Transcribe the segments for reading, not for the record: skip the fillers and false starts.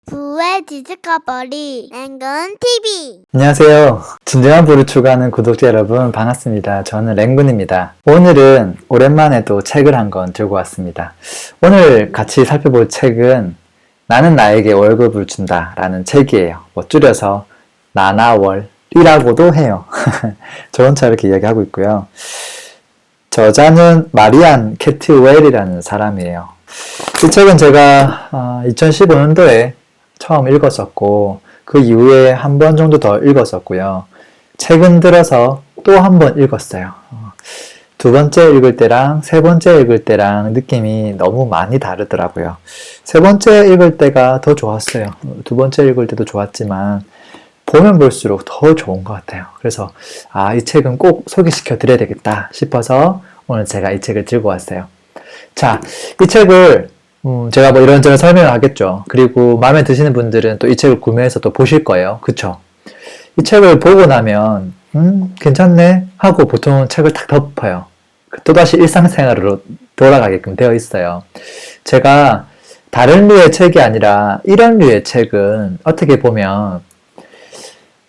부의 디스커버리 랭군 TV. 안녕하세요. 진정한 부를 추구하는 구독자 여러분 반갑습니다. 저는 랭군입니다. 오늘은 오랜만에 또 책을 한 권 들고 왔습니다. 오늘 같이 살펴볼 책은 나는 나에게 월급을 준다 라는 책이에요. 줄여서 나나월이라고도 해요. 저 혼자 이렇게 이야기하고 있고요. 저자는 마리안 캐트웰이라는 사람이에요. 이 책은 제가 2015년도에 처음 읽었었고 그 이후에 한 번 정도 더 읽었었고요. 최근 들어서 또 한 번 읽었어요. 두 번째 읽을 때랑 세 번째 읽을 때랑 느낌이 너무 많이 다르더라고요. 세 번째 읽을 때가 더 좋았어요. 두 번째 읽을 때도 좋았지만 보면 볼수록 더 좋은 것 같아요. 그래서 이 책은 꼭 소개시켜 드려야 되겠다 싶어서 오늘 제가 이 책을 들고 왔어요. 자, 이 책을 제가 뭐 이런저런 설명을 하겠죠. 그리고 마음에 드시는 분들은 또 이 책을 구매해서 또 보실 거예요. 그쵸? 이 책을 보고 나면 괜찮네 하고 보통 책을 탁 덮어요. 또다시 일상생활로 돌아가게끔 되어 있어요. 제가 다른 류의 책이 아니라 이런 류의 책은 어떻게 보면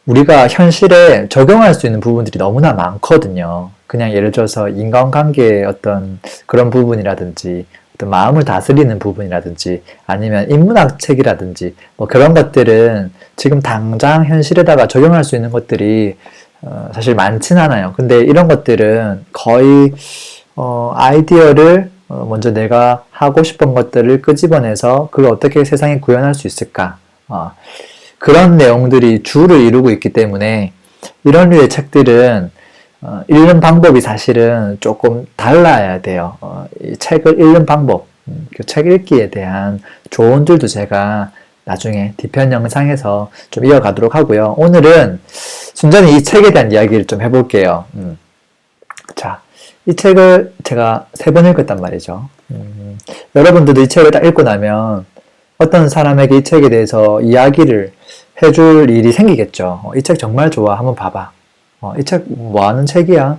우리가 현실에 적용할 수 있는 부분들이 너무나 많거든요. 그냥 예를 들어서 인간관계의 어떤 그런 부분이라든지 어떤 마음을 다스리는 부분이라든지 아니면 인문학 책이라든지 뭐 그런 것들은 지금 당장 현실에다가 적용할 수 있는 것들이 사실 많진 않아요. 근데 이런 것들은 거의 아이디어를 먼저 내가 하고 싶은 것들을 끄집어내서 그걸 어떻게 세상에 구현할 수 있을까 그런 내용들이 주를 이루고 있기 때문에 이런 류의 책들은 읽는 방법이 사실은 조금 달라야 돼요. 이 책을 읽는 방법, 그 책 읽기에 대한 조언들도 제가 나중에 뒤편 영상에서 좀 이어가도록 하고요. 오늘은 순전히 이 책에 대한 이야기를 좀 해볼게요. 자, 이 책을 제가 3번 읽었단 말이죠. 여러분들도 이 책을 딱 읽고 나면 어떤 사람에게 이 책에 대해서 이야기를 해줄 일이 생기겠죠. 이 책 정말 좋아. 한번 봐봐. 이 책 뭐 하는 책이야?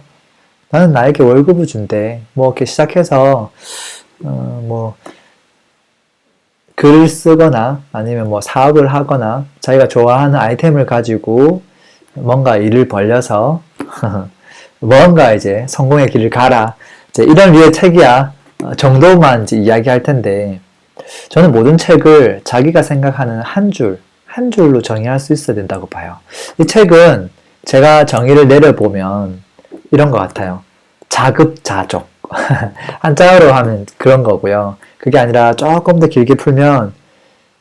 나는 나에게 월급을 준대. 뭐 이렇게 시작해서 뭐 글을 쓰거나 아니면 뭐 사업을 하거나 자기가 좋아하는 아이템을 가지고 뭔가 일을 벌려서 뭔가 이제 성공의 길을 가라. 이제 이런 류의 책이야. 정도만 이제 이야기할 텐데 저는 모든 책을 자기가 생각하는 한 줄로 정의할 수 있어야 된다고 봐요. 이 책은 제가 정의를 내려보면 이런 것 같아요. 자급자족. 한자어로 하면 그런 거고요. 그게 아니라 조금 더 길게 풀면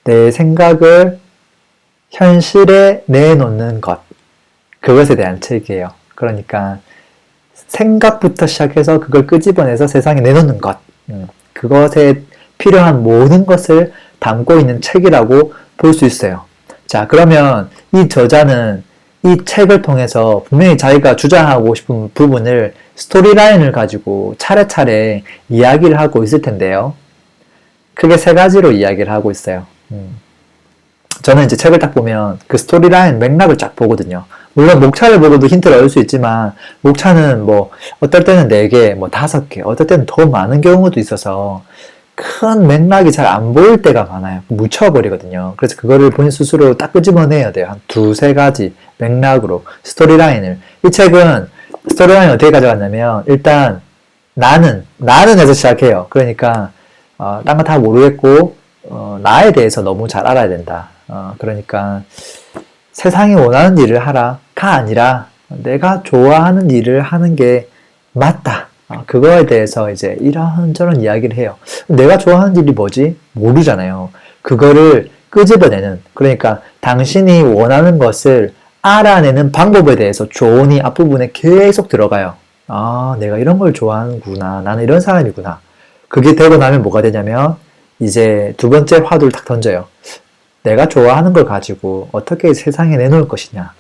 내 생각을 현실에 내놓는 것. 그것에 대한 책이에요. 그러니까 생각부터 시작해서 그걸 끄집어내서 세상에 내놓는 것. 그것에 필요한 모든 것을 담고 있는 책이라고 볼 수 있어요. 자, 그러면 이 저자는 이 책을 통해서 분명히 자기가 주장하고 싶은 부분을 스토리라인을 가지고 차례차례 이야기를 하고 있을 텐데요. 크게 3가지로 이야기를 하고 있어요. 저는 이제 책을 딱 보면 그 스토리라인 맥락을 쫙 보거든요. 물론 목차를 보고도 힌트를 얻을 수 있지만 목차는 뭐 어떨 때는 4개, 뭐 5개, 어떨 때는 더 많은 경우도 있어서 큰 맥락이 잘 안 보일 때가 많아요. 묻혀버리거든요. 그래서 그거를 본인 스스로 딱 끄집어내야 돼요. 한 2-3가지 맥락으로 스토리라인을. 이 책은 스토리라인을 어떻게 가져갔냐면 일단 나는에서 시작해요. 그러니까 딴 거 다 모르겠고 나에 대해서 너무 잘 알아야 된다. 그러니까 세상이 원하는 일을 하라가 아니라 내가 좋아하는 일을 하는 게 맞다. 그거에 대해서 이제 이런저런 이야기를 해요. 내가 좋아하는 일이 뭐지? 모르잖아요. 그거를 끄집어내는, 그러니까 당신이 원하는 것을 알아내는 방법에 대해서 조언이 앞부분에 계속 들어가요. 내가 이런 걸 좋아하는구나. 나는 이런 사람이구나. 그게 되고 나면 뭐가 되냐면 이제 2번째 화두를 딱 던져요. 내가 좋아하는 걸 가지고 어떻게 세상에 내놓을 것이냐.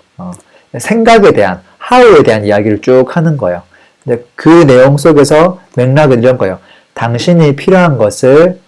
생각에 대한, 하우에 대한 이야기를 쭉 하는 거예요. 근데 그 내용 속에서 맥락은 이런 거예요. 당신이 필요한 것을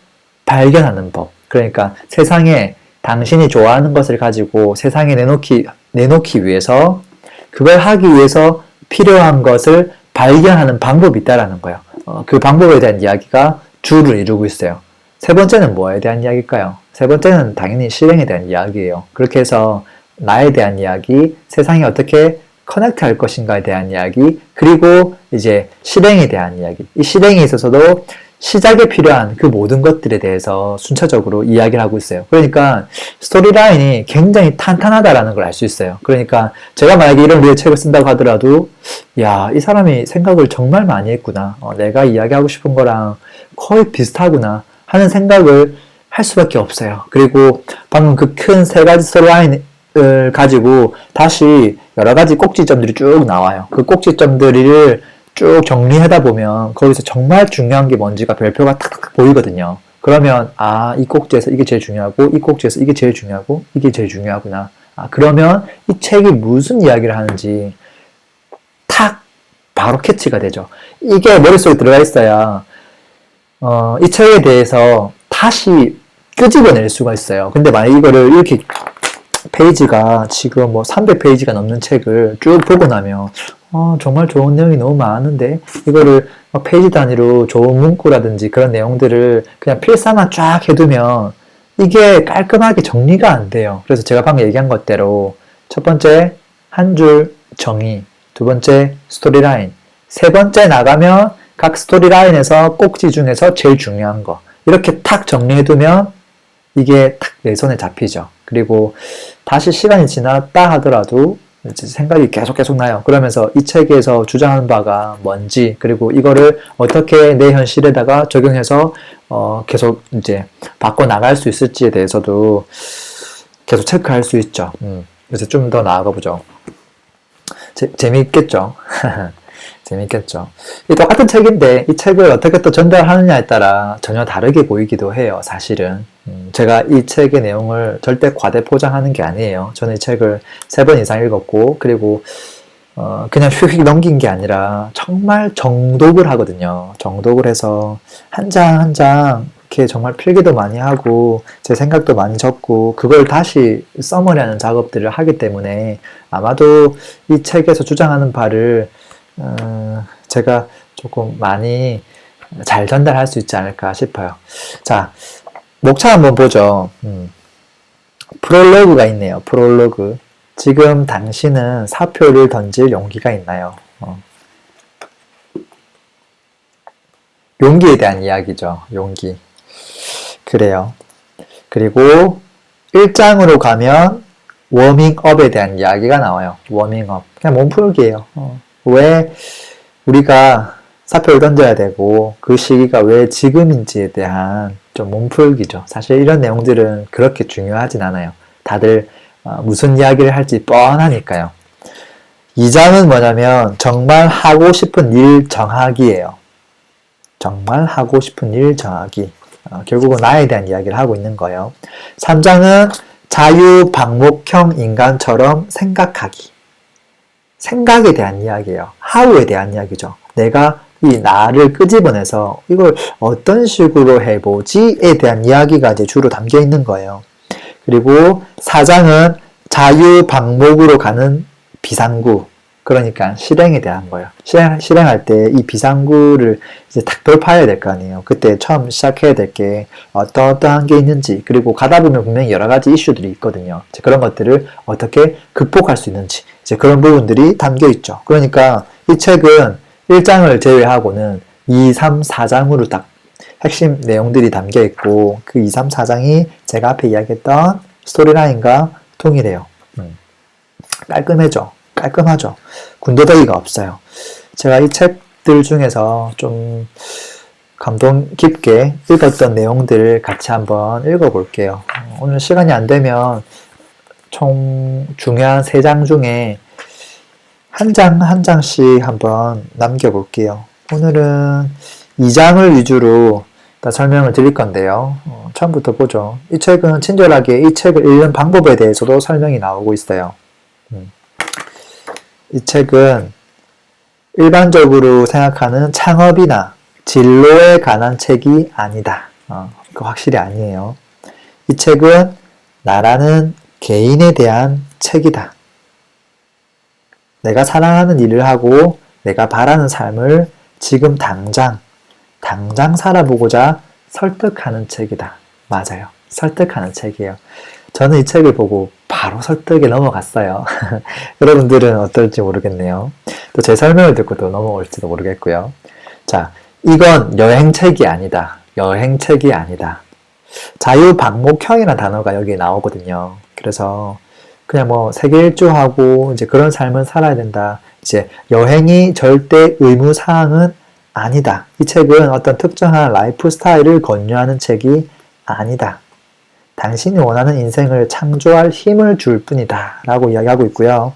발견하는 법. 그러니까 세상에 당신이 좋아하는 것을 가지고 세상에 내놓기 위해서 그걸 하기 위해서 필요한 것을 발견하는 방법이 있다라는 거예요. 그 방법에 대한 이야기가 주를 이루고 있어요. 3번째는 뭐에 대한 이야기일까요? 세 번째는 당연히 실행에 대한 이야기예요. 그렇게 해서 나에 대한 이야기, 세상이 어떻게 커넥트 할 것인가에 대한 이야기, 그리고 이제 실행에 대한 이야기. 이 실행에 있어서도 시작에 필요한 그 모든 것들에 대해서 순차적으로 이야기를 하고 있어요. 그러니까 스토리라인이 굉장히 탄탄하다라는 걸 알 수 있어요. 그러니까 제가 만약에 이런 류의 책을 쓴다고 하더라도 야, 이 사람이 생각을 정말 많이 했구나. 내가 이야기하고 싶은 거랑 거의 비슷하구나 하는 생각을 할 수밖에 없어요. 그리고 방금 그 큰 세 가지 스토리라인을 가지고 다시 여러 가지 꼭지점들이 쭉 나와요. 그 꼭지점들을 쭉 정리하다 보면 거기서 정말 중요한 게 뭔지가 별표가 탁탁 보이거든요. 그러면 이 꼭지에서 이게 제일 중요하고 이 꼭지에서 이게 제일 중요하고 이게 제일 중요하구나. 그러면 이 책이 무슨 이야기를 하는지 탁 바로 캐치가 되죠. 이게 머릿속에 들어가 있어야 이 책에 대해서 다시 끄집어낼 수가 있어요. 근데 만약 이거를 이렇게 페이지가 지금 뭐 300페이지가 넘는 책을 쭉 보고 나면 정말 좋은 내용이 너무 많은데 이거를 페이지 단위로 좋은 문구라든지 그런 내용들을 그냥 필사만 쫙 해두면 이게 깔끔하게 정리가 안 돼요. 그래서 제가 방금 얘기한 것대로 첫 번째 한 줄 정의, 두 번째 스토리라인, 세 번째 나가면 각 스토리라인에서 꼭지 중에서 제일 중요한 거 이렇게 탁 정리해두면 이게 탁 내 손에 잡히죠. 그리고 다시 시간이 지났다 하더라도 생각이 계속 나요. 그러면서 이 책에서 주장하는 바가 뭔지, 그리고 이거를 어떻게 내 현실에다가 적용해서 계속 이제 바꿔 나갈 수 있을지에 대해서도 계속 체크할 수 있죠. 그래서 좀 더 나아가 보죠. 재미있겠죠? 재밌겠죠. 이 똑같은 책인데 이 책을 어떻게 또 전달하느냐에 따라 전혀 다르게 보이기도 해요. 사실은 제가 이 책의 내용을 절대 과대 포장하는 게 아니에요. 저는 이 책을 3번 이상 읽었고 그리고 그냥 휙휙 넘긴 게 아니라 정말 정독을 하거든요. 정독을 해서 한 장 한 장 이렇게 정말 필기도 많이 하고 제 생각도 많이 적고 그걸 다시 써머리하는 작업들을 하기 때문에 아마도 이 책에서 주장하는 바를 제가 조금 많이 잘 전달할 수 있지 않을까 싶어요. 자, 목차 한번 보죠. 프롤로그가 있네요. 프롤로그. 지금 당신은 사표를 던질 용기가 있나요? 용기에 대한 이야기죠. 용기. 그래요. 그리고 1장으로 가면 워밍업에 대한 이야기가 나와요. 워밍업. 그냥 몸풀기예요. 왜 우리가 사표를 던져야 되고 그 시기가 왜 지금인지에 대한 좀 몸풀기죠. 사실 이런 내용들은 그렇게 중요하진 않아요. 다들 무슨 이야기를 할지 뻔하니까요. 2장은 뭐냐면 정말 하고 싶은 일 정하기예요. 정말 하고 싶은 일 정하기. 결국은 나에 대한 이야기를 하고 있는 거예요. 3장은 자유방목형 인간처럼 생각하기. 생각에 대한 이야기예요. how에 대한 이야기죠. 내가 이 나를 끄집어내서 이걸 어떤 식으로 해보지에 대한 이야기가 이제 주로 담겨 있는 거예요. 그리고 4장은 자유방목으로 가는 비상구. 그러니까 실행에 대한 거예요. 실행할 때 이 비상구를 이제 탁 돌파해야 될 거 아니에요. 그때 처음 시작해야 될 게 어떠한 게 있는지, 그리고 가다 보면 분명히 여러 가지 이슈들이 있거든요. 이제 그런 것들을 어떻게 극복할 수 있는지, 이제 그런 부분들이 담겨 있죠. 그러니까 이 책은 1장을 제외하고는 2, 3, 4장으로 딱 핵심 내용들이 담겨 있고, 그 2, 3, 4장이 제가 앞에 이야기했던 스토리라인과 동일해요. 깔끔하죠. 군더더기가 없어요. 제가 이 책들 중에서 좀 감동 깊게 읽었던 내용들을 같이 한번 읽어볼게요. 오늘 시간이 안 되면 총 중요한 3장 중에 한 장씩 한번 남겨볼게요. 오늘은 2장을 위주로 설명을 드릴 건데요. 처음부터 보죠. 이 책은 친절하게 이 책을 읽는 방법에 대해서도 설명이 나오고 있어요. 이 책은 일반적으로 생각하는 창업이나 진로에 관한 책이 아니다. 그거 확실히 아니에요. 이 책은 나라는 개인에 대한 책이다. 내가 사랑하는 일을 하고 내가 바라는 삶을 지금 당장 살아보고자 설득하는 책이다. 맞아요. 설득하는 책이에요. 저는 이 책을 보고 바로 설득에 넘어갔어요. 여러분들은 어떨지 모르겠네요. 또 제 설명을 듣고 또 넘어올지도 모르겠고요. 자, 이건 여행책이 아니다. 여행책이 아니다. 자유방목형이라는 단어가 여기 나오거든요. 그래서 그냥 뭐 세계 일주하고 이제 그런 삶을 살아야 된다. 이제 여행이 절대 의무사항은 아니다. 이 책은 어떤 특정한 라이프 스타일을 권유하는 책이 아니다. 당신이 원하는 인생을 창조할 힘을 줄 뿐이다. 라고 이야기하고 있고요.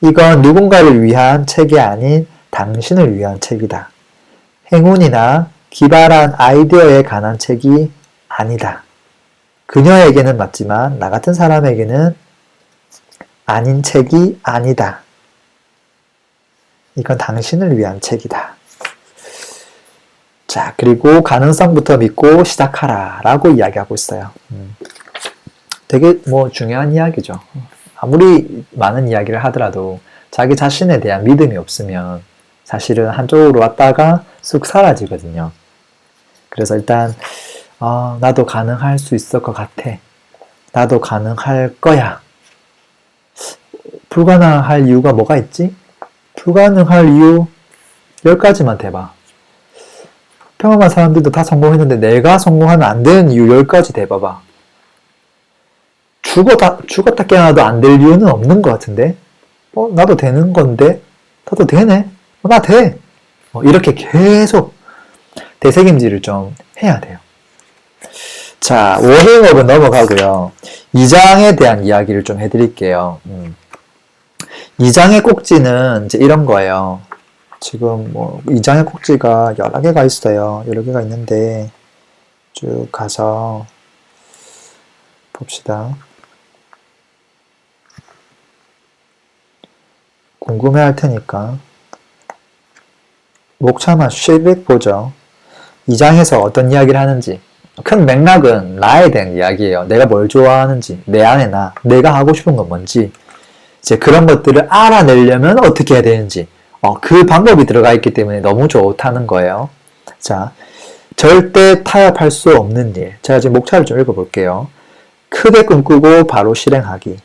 이건 누군가를 위한 책이 아닌 당신을 위한 책이다. 행운이나 기발한 아이디어에 관한 책이 아니다. 그녀에게는 맞지만 나 같은 사람에게는 아닌 책이 아니다. 이건 당신을 위한 책이다. 자, 그리고 가능성부터 믿고 시작하라 라고 이야기하고 있어요. 되게 뭐 중요한 이야기죠. 아무리 많은 이야기를 하더라도 자기 자신에 대한 믿음이 없으면 사실은 한쪽으로 왔다가 쑥 사라지거든요. 그래서 일단 나도 가능할 수 있을 것 같아. 나도 가능할 거야. 불가능할 이유가 뭐가 있지? 불가능할 이유 10가지만 대봐. 평범한 사람들도 다 성공했는데 내가 성공하면 안 되는 이유 10가지 대봐봐. 죽었다 깨어나도 안 될 이유는 없는 것 같은데? 나도 되는 건데? 나도 되네? 나 돼! 이렇게 계속 되새김질을 좀 해야 돼요. 자, 워밍업은 넘어가고요. 2장에 대한 이야기를 좀 해드릴게요. 2장의 꼭지는 이제 이런 거예요. 지금 뭐 2장의 꼭지가 여러 개가 있어요. 여러 개가 있는데 쭉 가서 봅시다. 궁금해 할 테니까 목차만 쉐릭 보죠. 2장에서 어떤 이야기를 하는지. 큰 맥락은 나에 대한 이야기예요. 내가 뭘 좋아하는지, 내 안에 내가 하고 싶은 건 뭔지, 이제 그런 것들을 알아내려면 어떻게 해야 되는지, 그 방법이 들어가 있기 때문에 너무 좋다는 거예요. 자, 절대 타협할 수 없는 일. 제가 지금 목차를 좀 읽어볼게요. 크게 꿈꾸고 바로 실행하기.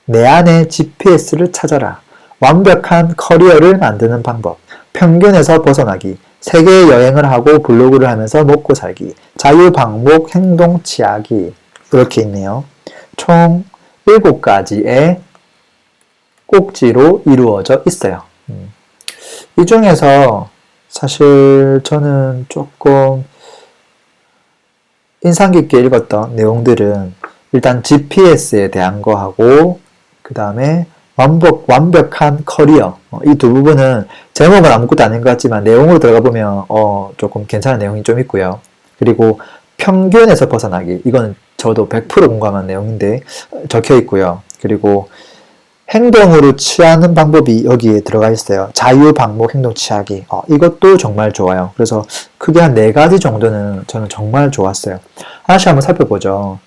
내 안에 GPS를 찾아라. 완벽한 커리어를 만드는 방법. 평균에서 벗어나기. 세계 여행을 하고 블로그를 하면서 먹고 살기. 자유방목 행동 취하기. 이렇게 있네요. 총 7가지의 꼭지로 이루어져 있어요. 이 중에서 사실 저는 조금 인상 깊게 읽었던 내용들은 일단 GPS에 대한 거하고 그 다음에 완벽한 커리어. 이 두 부분은 제목은 아무것도 아닌 것 같지만 내용으로 들어가 보면 조금 괜찮은 내용이 좀 있고요. 그리고 평균에서 벗어나기. 이건 저도 100% 공감한 내용인데 적혀 있고요. 그리고 행동으로 취하는 방법이 여기에 들어가 있어요. 자유방목 행동 취하기. 이것도 정말 좋아요. 그래서 크게 한 4가지 정도는 저는 정말 좋았어요. 하나씩 한번 살펴보죠.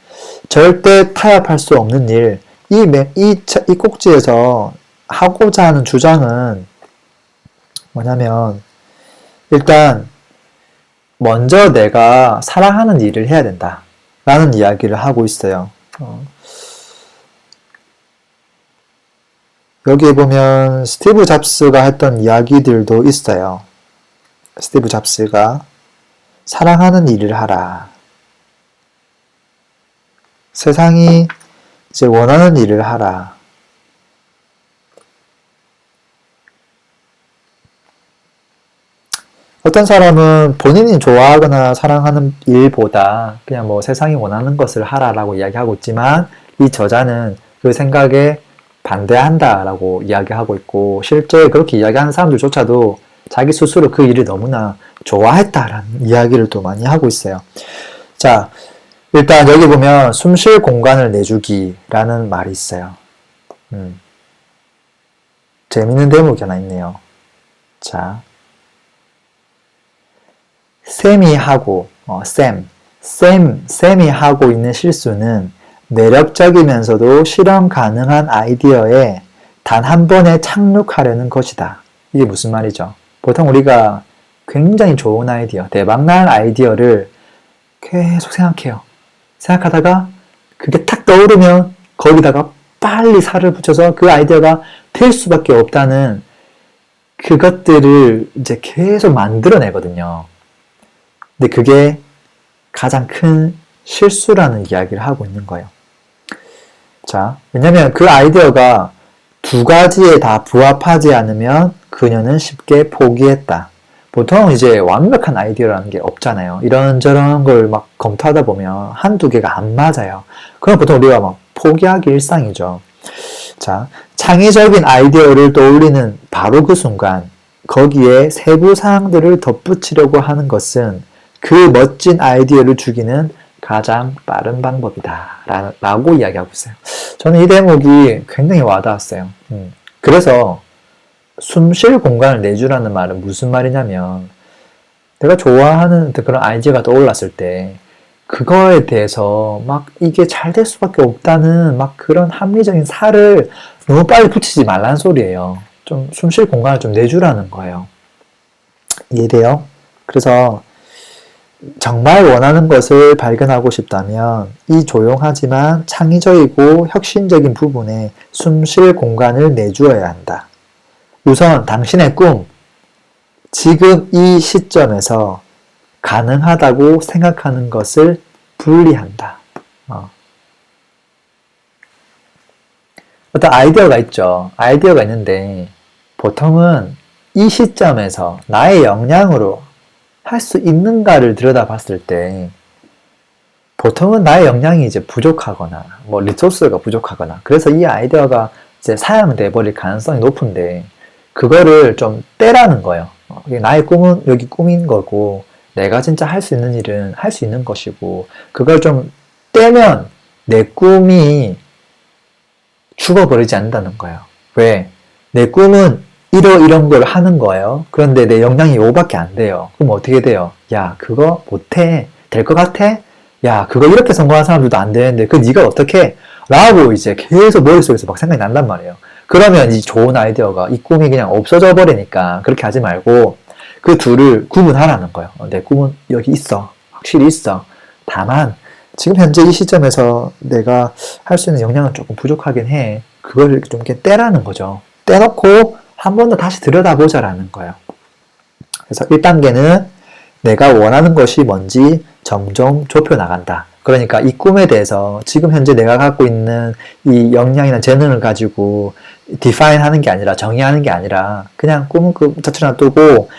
절대 타협할 수 없는 일. 이 꼭지에서 하고자 하는 주장은 뭐냐면 일단 먼저 내가 사랑하는 일을 해야 된다 라는 이야기를 하고 있어요. 여기에 보면 스티브 잡스가 했던 이야기들도 있어요. 스티브 잡스가 사랑하는 일을 하라. 세상이 이제 원하는 일을 하라. 어떤 사람은 본인이 좋아하거나 사랑하는 일보다 그냥 뭐 세상이 원하는 것을 하라라고 이야기하고 있지만 이 저자는 그 생각에 반대한다라고 이야기하고 있고 실제 그렇게 이야기하는 사람들조차도 자기 스스로 그 일을 너무나 좋아했다라는 이야기를 또 많이 하고 있어요. 자, 일단 여기 보면 숨 쉴 공간을 내주기라는 말이 있어요. 재밌는 대목이 하나 있네요. 자, 쌤이 하고 쌤이 하고 있는 실수는 매력적이면서도 실현 가능한 아이디어에 단 한 번에 착륙하려는 것이다. 이게 무슨 말이죠? 보통 우리가 굉장히 좋은 아이디어, 대박난 아이디어를 계속 생각해요. 생각하다가 그게 탁 떠오르면 거기다가 빨리 살을 붙여서 그 아이디어가 될 수밖에 없다는 그것들을 이제 계속 만들어내거든요. 근데 그게 가장 큰 실수라는 이야기를 하고 있는 거예요. 자, 왜냐면 그 아이디어가 두 가지에 다 부합하지 않으면 그녀는 쉽게 포기했다. 보통 이제 완벽한 아이디어라는 게 없잖아요. 이런저런 걸 막 검토하다 보면 한두 개가 안 맞아요. 그럼 보통 우리가 막 포기하기 일상이죠. 자, 창의적인 아이디어를 떠올리는 바로 그 순간 거기에 세부 사항들을 덧붙이려고 하는 것은 그 멋진 아이디어를 죽이는 가장 빠른 방법이다 라고 이야기하고 있어요. 저는 이 대목이 굉장히 와닿았어요. 그래서 숨 쉴 공간을 내주라는 말은 무슨 말이냐면 내가 좋아하는 그런 아이디어가 떠올랐을 때 그거에 대해서 막 이게 잘 될 수밖에 없다는 막 그런 합리적인 살을 너무 빨리 붙이지 말라는 소리예요. 좀 숨 쉴 공간을 좀 내주라는 거예요. 이해돼요? 그래서 정말 원하는 것을 발견하고 싶다면 이 조용하지만 창의적이고 혁신적인 부분에 숨 쉴 공간을 내주어야 한다. 우선 당신의 꿈, 지금 이 시점에서 가능하다고 생각하는 것을 분리한다. 어떤 아이디어가 있죠. 아이디어가 있는데 보통은 이 시점에서 나의 역량으로 할 수 있는가를 들여다봤을 때 보통은 나의 역량이 이제 부족하거나 뭐 리소스가 부족하거나 그래서 이 아이디어가 이제 사양돼 버릴 가능성이 높은데 그거를 좀 떼라는 거예요. 나의 꿈은 여기 꿈인 거고 내가 진짜 할 수 있는 일은 할 수 있는 것이고 그걸 좀 떼면 내 꿈이 죽어버리지 않는다는 거예요. 왜? 내 꿈은 이런 걸 하는 거예요. 그런데 내 역량이 요거밖에 안 돼요. 그럼 어떻게 돼요? 야, 그거 못해. 될 것 같아? 야, 그거 이렇게 성공한 사람들도 안 되는데 그 네가 어떻게? 라고 이제 계속 머릿속에서 막 생각이 난단 말이에요. 그러면 이 좋은 아이디어가 이 꿈이 그냥 없어져 버리니까 그렇게 하지 말고 그 둘을 구분하라는 거예요. 내 꿈은 여기 있어. 확실히 있어. 다만 지금 현재 이 시점에서 내가 할 수 있는 역량은 조금 부족하긴 해. 그걸 이렇게 좀 이렇게 떼라는 거죠. 떼놓고 한 번 더 다시 들여다보자라는 거예요. 그래서 1단계는 내가 원하는 것이 뭔지 점점 좁혀 나간다. 그러니까 이 꿈에 대해서 지금 현재 내가 갖고 있는 이 역량이나 재능을 가지고 define 하는 게 아니라 정의하는 게 아니라 그냥 꿈은 그 자체로 놔두고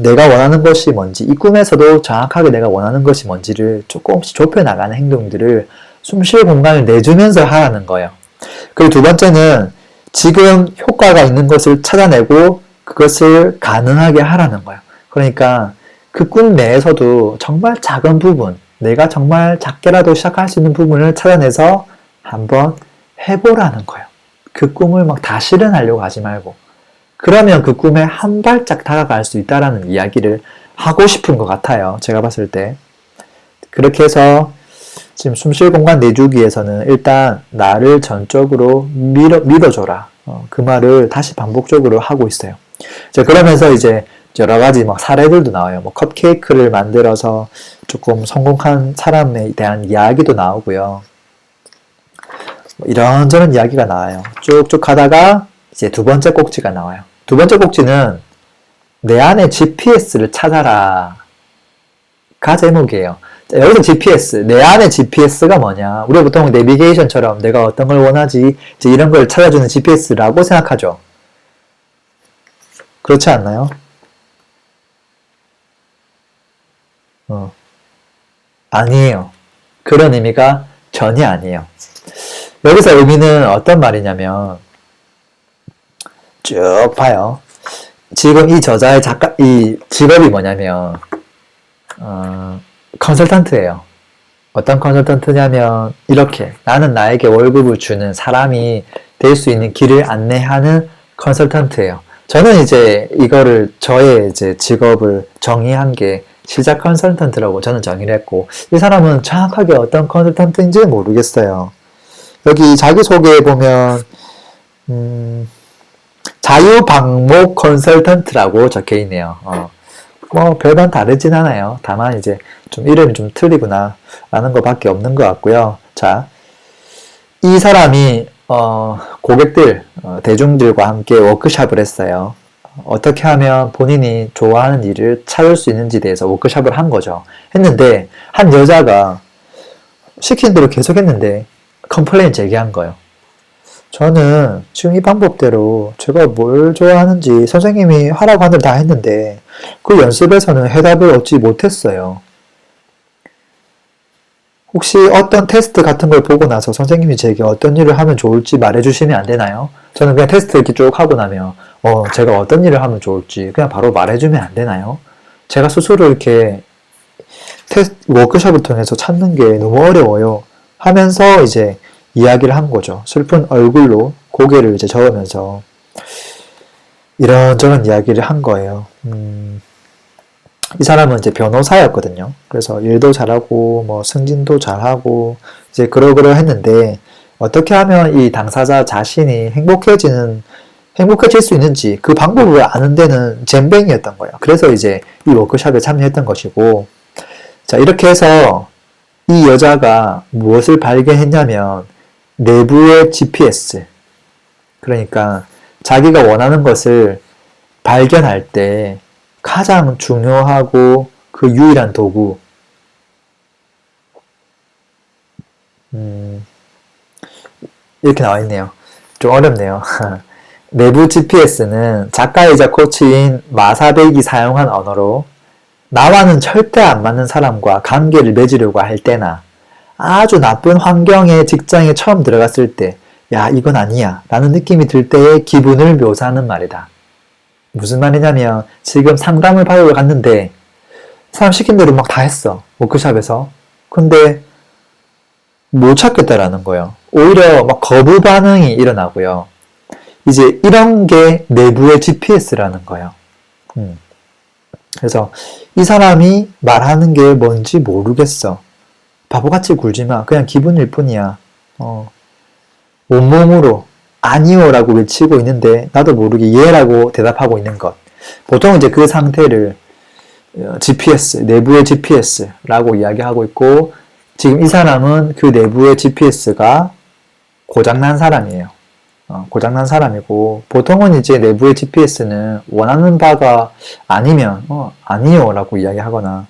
내가 원하는 것이 뭔지 이 꿈에서도 정확하게 내가 원하는 것이 뭔지를 조금씩 좁혀 나가는 행동들을 숨 쉴 공간을 내주면서 하라는 거예요. 그리고 두 번째는 지금 효과가 있는 것을 찾아내고 그것을 가능하게 하라는 거예요. 그러니까 그 꿈 내에서도 정말 작은 부분, 내가 정말 작게라도 시작할 수 있는 부분을 찾아내서 한번 해보라는 거예요. 그 꿈을 막 다 실현하려고 하지 말고. 그러면 그 꿈에 한 발짝 다가갈 수 있다라는 이야기를 하고 싶은 것 같아요. 제가 봤을 때. 그렇게 해서 지금 숨 쉴 공간 내주기 위해서는 일단 나를 전적으로 믿어줘라. 그 말을 다시 반복적으로 하고 있어요. 그러면서 이제 여러 가지 막 사례들도 나와요. 뭐 컵케이크를 만들어서 조금 성공한 사람에 대한 이야기도 나오고요. 뭐 이런저런 이야기가 나와요. 쭉쭉 가다가 이제 두 번째 꼭지가 나와요. 두 번째 꼭지는 내 안에 GPS를 찾아라 가 제목이에요. 자, 여기서 GPS, 내 안에 GPS가 뭐냐? 우리가 보통 내비게이션처럼 내가 어떤 걸 원하지 이제 이런 걸 찾아주는 GPS라고 생각하죠. 그렇지 않나요? 아니에요. 그런 의미가 전혀 아니에요. 여기서 의미는 어떤 말이냐면 쭉 봐요. 지금 이 저자의 이 직업이 뭐냐면 컨설턴트예요. 어떤 컨설턴트냐면 이렇게 나는 나에게 월급을 주는 사람이 될 수 있는 길을 안내하는 컨설턴트예요. 저는 이제 이거를 저의 이제 직업을 정의한 게 시작 컨설턴트라고 저는 정의를 했고 이 사람은 정확하게 어떤 컨설턴트인지 모르겠어요. 여기 자기소개에 보면 자유방목 컨설턴트라고 적혀있네요. 뭐 별반 다르진 않아요. 다만 이제 좀 이름이 좀 틀리구나 라는 것밖에 없는 것 같고요. 자, 이 사람이 고객들, 대중들과 함께 워크숍을 했어요. 어떻게 하면 본인이 좋아하는 일을 찾을 수 있는지에 대해서 워크숍을 한 거죠. 했는데 한 여자가 시킨 대로 계속 했는데 컴플레인 제기한 거예요. 저는 지금 이 방법대로 제가 뭘 좋아하는지 선생님이 하라고 하는 대로 다 했는데 그 연습에서는 해답을 얻지 못했어요. 혹시 어떤 테스트 같은 걸 보고 나서 선생님이 제게 어떤 일을 하면 좋을지 말해주시면 안 되나요? 저는 그냥 테스트 이렇게 쭉 하고 나면 제가 어떤 일을 하면 좋을지 그냥 바로 말해주면 안 되나요? 제가 스스로 이렇게 워크숍을 통해서 찾는 게 너무 어려워요. 하면서 이제 이야기를 한 거죠. 슬픈 얼굴로 고개를 이제 저으면서 이런저런 이야기를 한 거예요. 이 사람은 이제 변호사였거든요. 그래서 일도 잘하고 뭐 승진도 잘하고 이제 그러그러했는데 어떻게 하면 이 당사자 자신이 행복해질 수 있는지 그 방법을 아는 데는 젬뱅이였던 거예요. 그래서 이제 이 워크숍에 참여했던 것이고, 자, 이렇게 해서 이 여자가 무엇을 발견했냐면 내부의 GPS, 그러니까 자기가 원하는 것을 발견할 때 가장 중요하고 그 유일한 도구, 이렇게 나와 있네요. 좀 어렵네요. 내부 GPS는 작가이자 코치인 마사백이 사용한 언어로 나와는 절대 안 맞는 사람과 관계를 맺으려고 할 때나 아주 나쁜 환경의 직장에 처음 들어갔을 때, 야, 이건 아니야 라는 느낌이 들 때의 기분을 묘사하는 말이다. 무슨 말이냐면 지금 상담을 받으러 갔는데 사람 시킨 대로 막 다 했어. 워크숍에서. 근데 못 찾겠다라는 거예요. 오히려 막 거부 반응이 일어나고요. 이제 이런 게 내부의 GPS라는 거예요. 그래서 이 사람이 말하는 게 뭔지 모르겠어. 바보같이 굴지 마. 그냥 기분일 뿐이야. 온몸으로 아니요라고 외치고 있는데 나도 모르게 예라고 대답하고 있는 것. 보통 이제 그 상태를 GPS, 내부의 GPS라고 이야기하고 있고, 지금 이 사람은 그 내부의 GPS가 고장난 사람이에요. 고장난 사람이고, 보통은 이제 내부의 GPS는 원하는 바가 아니면 아니요라고 이야기하거나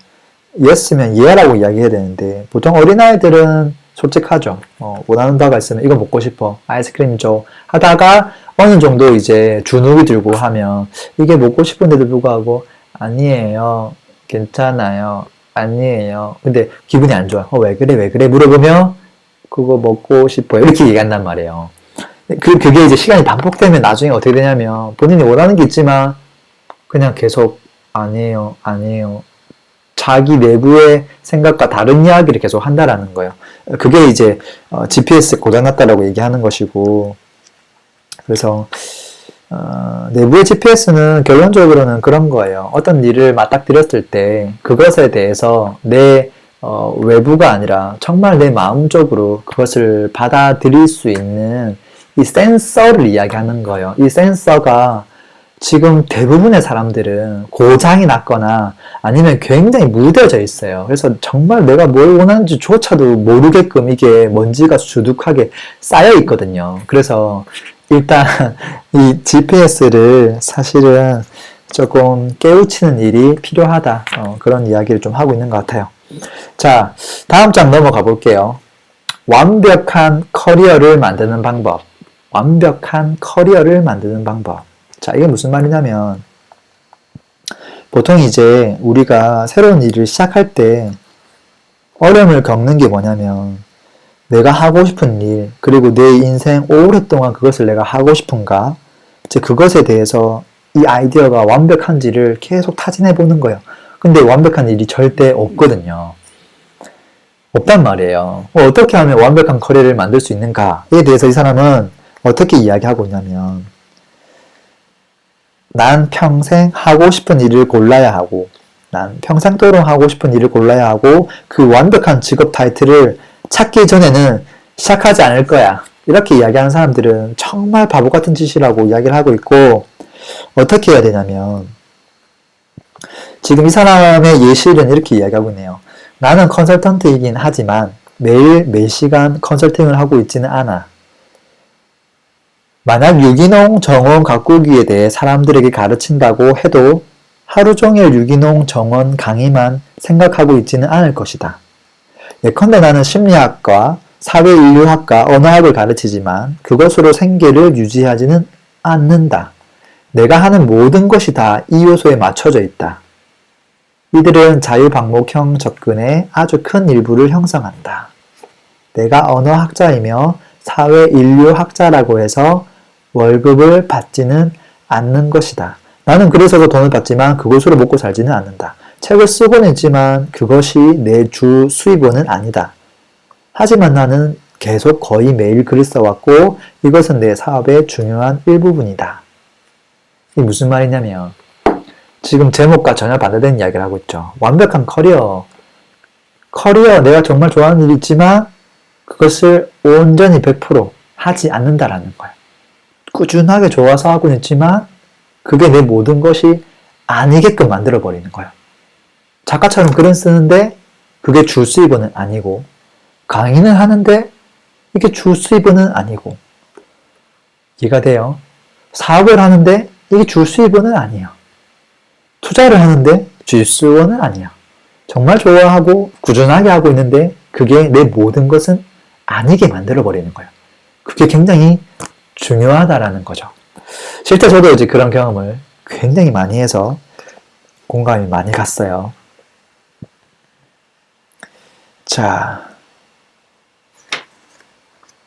yes면 예라고 이야기해야 되는데, 보통 어린아이들은 솔직하죠. 원하는 바가 있으면 이거 먹고 싶어, 아이스크림 줘 하다가 어느 정도 이제 주눅이 들고 하면 이게 먹고 싶은데도 불구하고 아니에요, 괜찮아요, 아니에요. 근데 기분이 안 좋아. 왜 그래 물어보면 그거 먹고 싶어요 이렇게 얘기한단 말이에요. 그게 이제 시간이 반복되면 나중에 어떻게 되냐면 본인이 원하는 게 있지만 그냥 계속 아니에요 자기 내부의 생각과 다른 이야기를 계속 한다라는 거예요. 그게 이제 GPS 고장났다라고 얘기하는 것이고, 그래서 내부의 GPS는 결론적으로는 그런 거예요. 어떤 일을 맞닥뜨렸을 때 그것에 대해서 내 외부가 아니라 정말 내 마음적으로 그것을 받아들일 수 있는 이 센서를 이야기하는 거예요. 이 센서가 지금 대부분의 사람들은 고장이 났거나 아니면 굉장히 무뎌져 있어요. 그래서 정말 내가 뭘 원하는지 조차도 모르게끔 이게 먼지가 수두룩하게 쌓여 있거든요. 그래서 일단 이 GPS를 사실은 조금 깨우치는 일이 필요하다. 그런 이야기를 좀 하고 있는 것 같아요. 자, 다음 장 넘어가 볼게요. 완벽한 커리어를 만드는 방법. 완벽한 커리어를 만드는 방법. 자, 이게 무슨 말이냐면 보통 이제 우리가 새로운 일을 시작할 때 어려움을 겪는 게 뭐냐면 내가 하고 싶은 일, 그리고 내 인생 오랫동안 그것을 내가 하고 싶은가, 이제 그것에 대해서 이 아이디어가 완벽한지를 계속 타진해 보는 거예요. 근데 완벽한 일이 절대 없거든요. 없단 말이에요. 어떻게 하면 완벽한 커리어를 만들 수 있는가에 대해서 이 사람은 어떻게 이야기하고 있냐면, 난 평생 하고 싶은 일을 골라야 하고, 난 평생도록 하고 싶은 일을 골라야 하고, 그 완벽한 직업 타이틀을 찾기 전에는 시작하지 않을 거야. 이렇게 이야기하는 사람들은 정말 바보 같은 짓이라고 이야기를 하고 있고, 어떻게 해야 되냐면, 지금 이 사람의 예시는 이렇게 이야기하고 있네요. 나는 컨설턴트이긴 하지만 매일 몇 시간 컨설팅을 하고 있지는 않아. 만약 유기농 정원 가꾸기에 대해 사람들에게 가르친다고 해도 하루 종일 유기농 정원 강의만 생각하고 있지는 않을 것이다. 예컨대 나는 심리학과, 사회인류학과, 언어학을 가르치지만 그것으로 생계를 유지하지는 않는다. 내가 하는 모든 것이 다 이 요소에 맞춰져 있다. 이들은 자유방목형 접근의 아주 큰 일부를 형성한다. 내가 언어학자이며 사회인류학자라고 해서 월급을 받지는 않는 것이다. 나는 그래서도 돈을 받지만 그것으로 먹고 살지는 않는다. 책을 쓰고는 있지만 그것이 내 주 수입원은 아니다. 하지만 나는 계속 거의 매일 글을 써왔고 이것은 내 사업의 중요한 일부분이다. 이게 무슨 말이냐면 지금 제목과 전혀 반대되는 이야기를 하고 있죠. 완벽한 커리어 내가 정말 좋아하는 일이 있지만 그것을 온전히 100% 하지 않는다라는 거예요. 꾸준하게 좋아서 하고는 있지만 그게 내 모든 것이 아니게끔 만들어버리는 거예요. 작가처럼 글은 쓰는데 그게 주 수입원은 아니고 강의는 하는데 이게 주 수입원은 아니고 이해가 돼요? 사업을 하는데 이게 주 수입원은 아니에요. 투자를 하는데 주 수입원은 아니야. 정말 좋아하고 꾸준하게 하고 있는데 그게 내 모든 것은 아니게 만들어버리는 거예요. 그게 굉장히 중요하다라는 거죠. 실제 저도 이제 그런 경험을 굉장히 많이 해서 공감이 많이 갔어요. 자,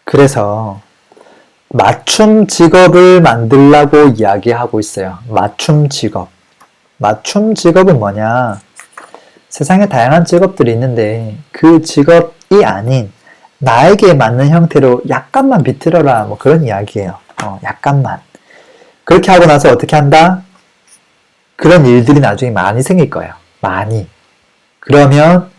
그래서 맞춤 직업을 만들라고 이야기하고 있어요. 맞춤 직업. 맞춤 직업은 뭐냐? 세상에 다양한 직업들이 있는데 그 직업이 아닌 나에게 맞는 형태로 약간만 비틀어라 뭐 그런 이야기예요. 약간만. 그렇게 하고 나서 어떻게 한다? 그런 일들이 나중에 많이 생길 거예요. 많이. 그러면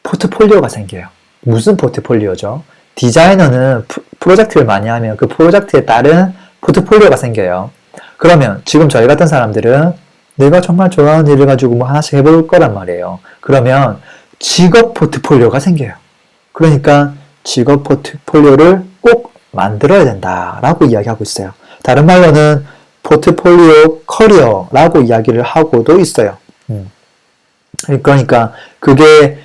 포트폴리오가 생겨요. 무슨 포트폴리오죠? 디자이너는 프로젝트를 많이 하면 그 프로젝트에 따른 포트폴리오가 생겨요. 그러면 지금 저희 같은 사람들은 내가 정말 좋아하는 일을 가지고 뭐 하나씩 해볼 거란 말이에요. 그러면 직업 포트폴리오가 생겨요. 그러니까 직업 포트폴리오를 꼭 만들어야 된다라고 이야기하고 있어요. 다른 말로는 포트폴리오 커리어라고 이야기를 하고도 있어요. 그러니까 그게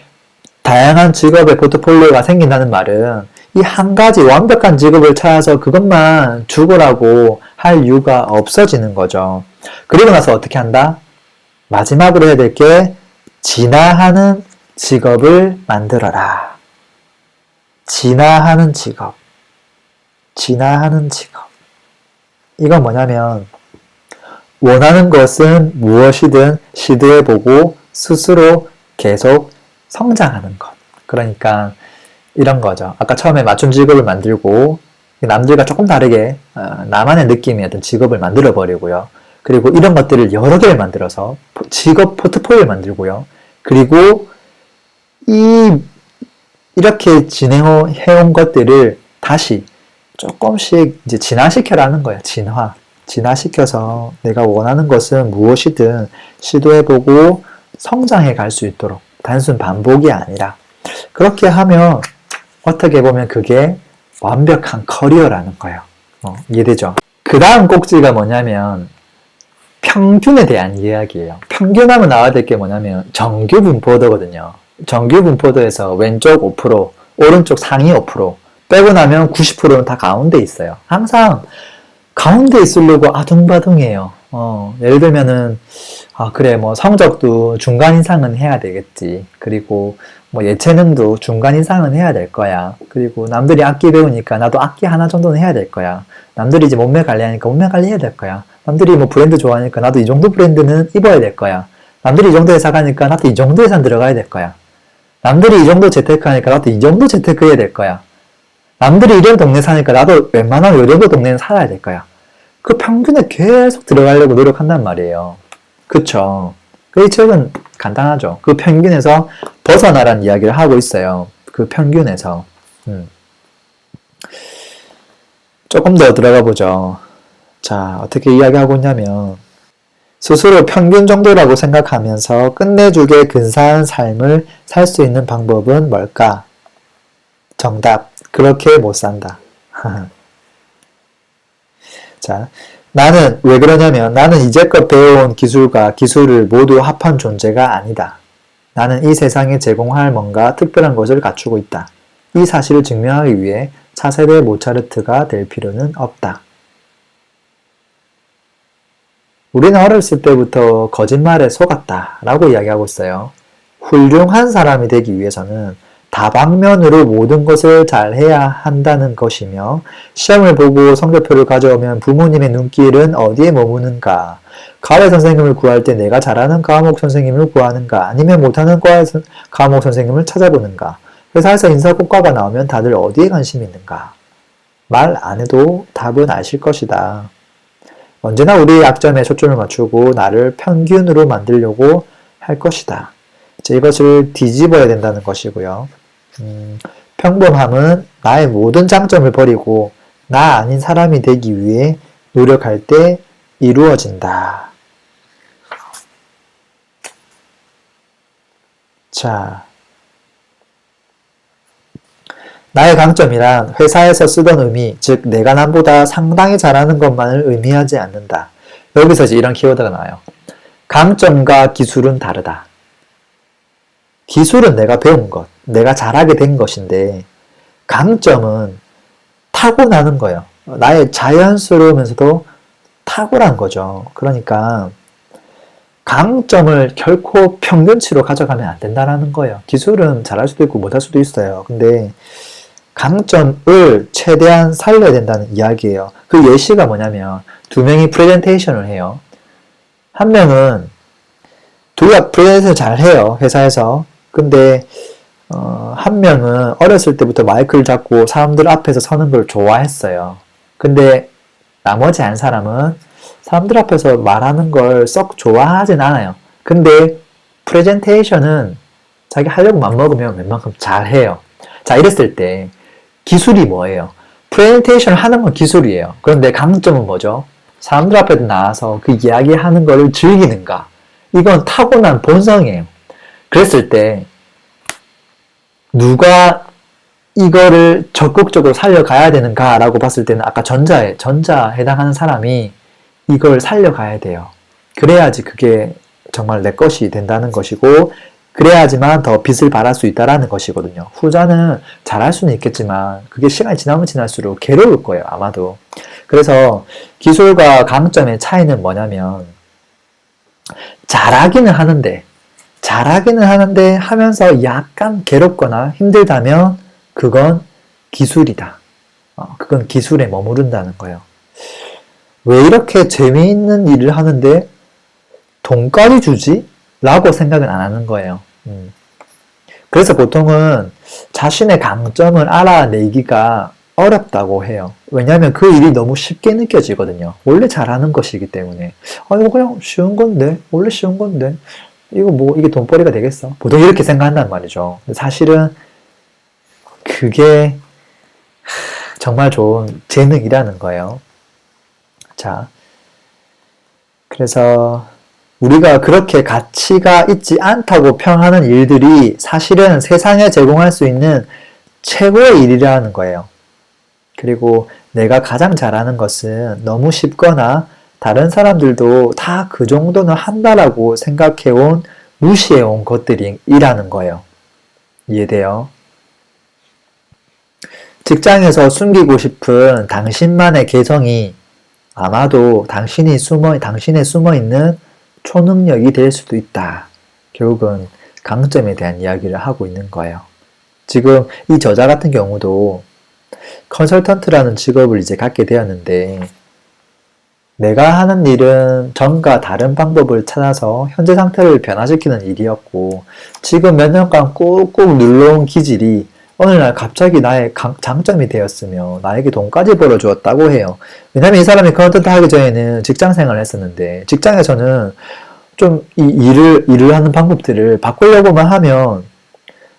다양한 직업의 포트폴리오가 생긴다는 말은 이 한 가지 완벽한 직업을 찾아서 그것만 죽으라고 할 이유가 없어지는 거죠. 그리고 나서 어떻게 한다? 마지막으로 해야 될 게 진화하는 직업을 만들어라. 진화하는 직업. 진화하는 직업. 이건 뭐냐면 원하는 것은 무엇이든 시도해보고 스스로 계속 성장하는 것. 그러니까 이런 거죠. 아까 처음에 맞춤 직업을 만들고 남들과 조금 다르게 나만의 느낌의 어떤 직업을 만들어 버리고요. 그리고 이런 것들을 여러 개를 만들어서 직업 포트폴리오를 만들고요. 그리고 이렇게 진행해온 것들을 다시 조금씩 이제 진화시켜라는 거예요. 진화시켜서 내가 원하는 것은 무엇이든 시도해보고 성장해 갈 수 있도록 단순 반복이 아니라 그렇게 하면 어떻게 보면 그게 완벽한 커리어라는 거예요. 이해되죠? 그 다음 꼭지가 뭐냐면 평균에 대한 이야기예요. 평균하면 나와야 될 게 뭐냐면 정규 분포도거든요. 정규 분포도에서 왼쪽 5%, 오른쪽 상위 5%, 빼고 나면 90%는 다 가운데 있어요. 항상 가운데 있으려고 아둥바둥해요. 예를 들면은 그래 뭐 성적도 중간 이상은 해야 되겠지. 그리고 뭐 예체능도 중간 이상은 해야 될 거야. 그리고 남들이 악기 배우니까 나도 악기 하나 정도는 해야 될 거야. 남들이 이제 몸매 관리하니까 몸매 관리해야 될 거야. 남들이 뭐 브랜드 좋아하니까 나도 이 정도 브랜드는 입어야 될 거야. 남들이 이 정도 회사 가니까 나도 이 정도 회사 들어가야 될 거야. 남들이 이 정도 재테크하니까 나도 이 정도 재테크해야 될 거야. 남들이 이런 동네 사니까 나도 웬만하면 이 정도 동네는 살아야 될 거야. 그 평균에 계속 들어가려고 노력한단 말이에요. 그쵸? 이 책은 간단하죠. 그 평균에서 벗어나라는 이야기를 하고 있어요. 그 평균에서. 조금 더 들어가 보죠. 자, 어떻게 이야기하고 있냐면 스스로 평균 정도라고 생각하면서 끝내주게 근사한 삶을 살 수 있는 방법은 뭘까? 정답. 그렇게 못 산다. 자, 나는 왜 그러냐면 나는 이제껏 배워온 기술과 기술을 모두 합한 존재가 아니다. 나는 이 세상에 제공할 뭔가 특별한 것을 갖추고 있다. 이 사실을 증명하기 위해 차세대 모차르트가 될 필요는 없다. 우리는 어렸을 때부터 거짓말에 속았다 라고 이야기하고 있어요. 훌륭한 사람이 되기 위해서는 다방면으로 모든 것을 잘해야 한다는 것이며 시험을 보고 성적표를 가져오면 부모님의 눈길은 어디에 머무는가? 과외 선생님을 구할 때 내가 잘하는 과목 선생님을 구하는가? 아니면 못하는 과목 선생님을 찾아보는가? 회사에서 인사고과가 나오면 다들 어디에 관심이 있는가? 말 안 해도 답은 아실 것이다. 언제나 우리의 약점에 초점을 맞추고 나를 평균으로 만들려고 할 것이다. 이것을 뒤집어야 된다는 것이고요. 평범함은 나의 모든 장점을 버리고 나 아닌 사람이 되기 위해 노력할 때 이루어진다. 자, 나의 강점이란 회사에서 쓰던 의미, 즉 내가 남보다 상당히 잘하는 것만을 의미하지 않는다. 여기서 이제 이런 키워드가 나와요. 강점과 기술은 다르다. 기술은 내가 배운 것, 내가 잘하게 된 것인데 강점은 타고나는 거예요. 나의 자연스러우면서도 탁월한 거죠. 그러니까 강점을 결코 평균치로 가져가면 안 된다는 거예요. 기술은 잘할 수도 있고 못할 수도 있어요. 근데 강점을 최대한 살려야 된다는 이야기예요. 그 예시가 뭐냐면 두 명이 프레젠테이션을 해요. 한 명은 둘다 프레젠테이션 잘 해요. 회사에서. 근데 한 명은 어렸을 때부터 마이크를 잡고 사람들 앞에서 서는 걸 좋아했어요. 근데 나머지 한 사람은 사람들 앞에서 말하는 걸 썩 좋아하진 않아요. 근데 프레젠테이션은 자기 하려고 맘먹으면 웬만큼 잘해요. 자, 이랬을 때 기술이 뭐예요? 프레젠테이션을 하는 건 기술이에요. 그런데 강점은 뭐죠? 사람들 앞에 나와서 그 이야기하는 거를 즐기는가? 이건 타고난 본성이에요. 그랬을 때 누가 이거를 적극적으로 살려가야 되는가라고 봤을 때는 아까 전자에 해당하는 사람이 이걸 살려가야 돼요. 그래야지 그게 정말 내 것이 된다는 것이고 그래야지만 더 빛을 발할 수 있다라는 것이거든요. 후자는 잘할 수는 있겠지만 그게 시간이 지나면 지날수록 괴로울 거예요. 아마도. 그래서 기술과 강점의 차이는 뭐냐면 잘하기는 하는데 하면서 약간 괴롭거나 힘들다면 그건 기술이다. 그건 기술에 머무른다는 거예요. 왜 이렇게 재미있는 일을 하는데 돈까지 주지? 라고 생각은 안 하는 거예요. 그래서 보통은 자신의 강점을 알아내기가 어렵다고 해요. 왜냐하면 그 일이 너무 쉽게 느껴지거든요. 원래 잘하는 것이기 때문에. 이거 그냥 쉬운 건데, 원래 쉬운 건데, 이게 돈벌이가 되겠어? 보통 이렇게 생각한단 말이죠. 근데 사실은 그게 정말 좋은 재능이라는 거예요. 자, 그래서 우리가 그렇게 가치가 있지 않다고 평하는 일들이 사실은 세상에 제공할 수 있는 최고의 일이라는 거예요. 그리고 내가 가장 잘하는 것은 너무 쉽거나 다른 사람들도 다 그 정도는 한다라고 생각해온, 무시해온 것들이라는 거예요. 이해돼요? 직장에서 숨기고 싶은 당신만의 개성이 아마도 당신의 숨어있는 초능력이 될 수도 있다. 결국은 강점에 대한 이야기를 하고 있는 거예요. 지금 이 저자 같은 경우도 컨설턴트라는 직업을 이제 갖게 되었는데 내가 하는 일은 전과 다른 방법을 찾아서 현재 상태를 변화시키는 일이었고 지금 몇 년간 꾹꾹 눌러온 기질이 어느 날 갑자기 나의 장점이 되었으며 나에게 돈까지 벌어주었다고 해요. 왜냐면 이 사람이 컨설턴트 하기 전에는 직장 생활을 했었는데 직장에서는 좀 이 일을 하는 방법들을 바꾸려고만 하면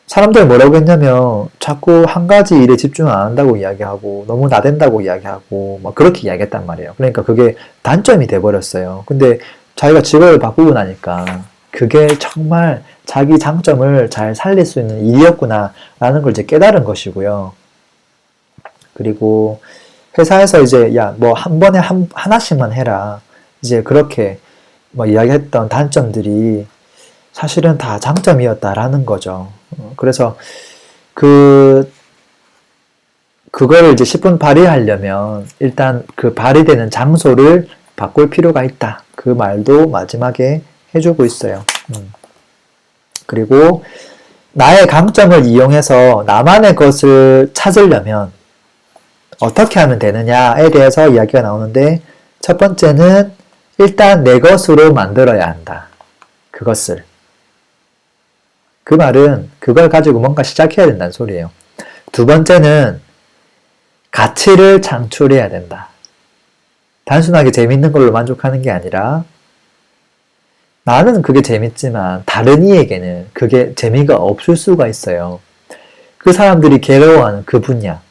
사람들이 뭐라고 했냐면 자꾸 한 가지 일에 집중 안 한다고 이야기하고 너무 나댄다고 이야기하고 막 그렇게 이야기했단 말이에요. 그러니까 그게 단점이 돼버렸어요. 근데 자기가 직업을 바꾸고 나니까 그게 정말 자기 장점을 잘 살릴 수 있는 일이었구나라는 걸 이제 깨달은 것이고요. 그리고 회사에서 이제 야, 뭐 한 번에 하나씩만 해라. 이제 그렇게 뭐 이야기했던 단점들이 사실은 다 장점이었다라는 거죠. 그래서 그걸 이제 10분 발휘하려면 일단 그 발휘되는 장소를 바꿀 필요가 있다. 그 말도 마지막에 해주고 있어요. 그리고 나의 강점을 이용해서 나만의 것을 찾으려면 어떻게 하면 되느냐에 대해서 이야기가 나오는데 첫 번째는 일단 내 것으로 만들어야 한다. 그것을. 그 말은 그걸 가지고 뭔가 시작해야 된다는 소리예요. 두 번째는 가치를 창출해야 된다. 단순하게 재밌는 걸로 만족하는 게 아니라 나는 그게 재밌지만 다른 이에게는 그게 재미가 없을 수가 있어요. 그 사람들이 괴로워하는 그 분야,